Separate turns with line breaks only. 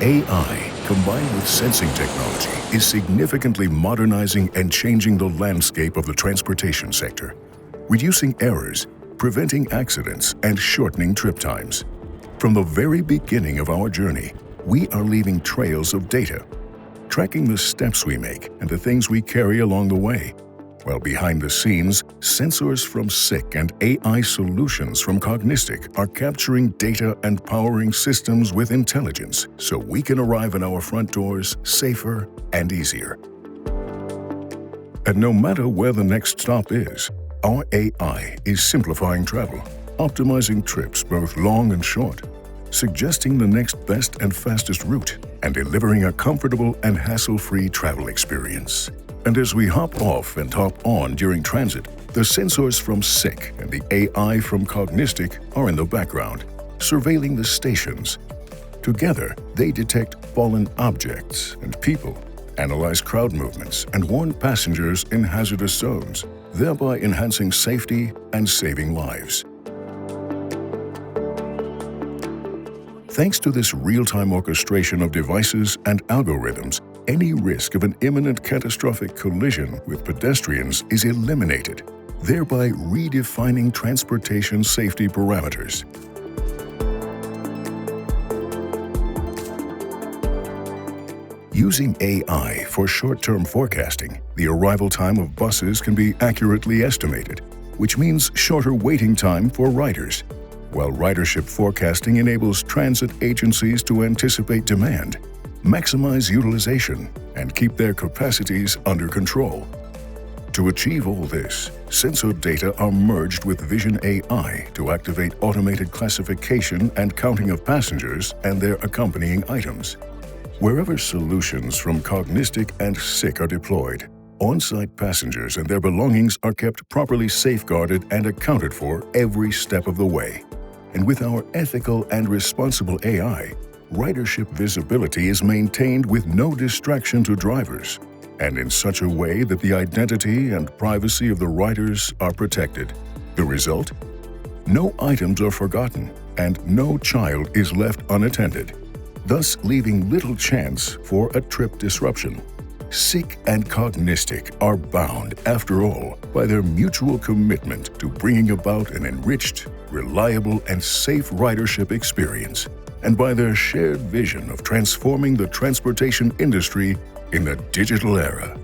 AI, combined with sensing technology, is significantly modernizing and changing the landscape of the transportation sector, reducing errors, preventing accidents, and shortening trip times. From the very beginning of our journey, we are leaving trails of data, tracking the steps we make and the things we carry along the way. While behind the scenes, sensors from SICK and AI solutions from Cognistic are capturing data and powering systems with intelligence so we can arrive at our front doors safer and easier. And no matter where the next stop is, our AI is simplifying travel, optimizing trips both long and short, suggesting the next best and fastest route, and delivering a comfortable and hassle-free travel experience. And as we hop off and hop on during transit, the sensors from SICK and the AI from Cognistic are in the background, surveilling the stations. Together, they detect fallen objects and people, analyze crowd movements, and warn passengers in hazardous zones, thereby enhancing safety and saving lives. Thanks to this real-time orchestration of devices and algorithms, any risk of an imminent catastrophic collision with pedestrians is eliminated, thereby redefining transportation safety parameters. Using AI for short-term forecasting, the arrival time of buses can be accurately estimated, which means shorter waiting time for riders, while ridership forecasting enables transit agencies to anticipate demand, maximize utilization, and keep their capacities under control. To achieve all this, sensor data are merged with Vision AI to activate automated classification and counting of passengers and their accompanying items. Wherever solutions from Cognistic and SICK are deployed, on-site passengers and their belongings are kept properly safeguarded and accounted for every step of the way. And with our ethical and responsible AI, ridership visibility is maintained with no distraction to drivers, and in such a way that the identity and privacy of the riders are protected. The result? No items are forgotten, and no child is left unattended, thus leaving little chance for a trip disruption. SICK and Cognistic are bound, after all, by their mutual commitment to bringing about an enriched, reliable, and safe ridership experience, and by their shared vision of transforming the transportation industry in the digital era.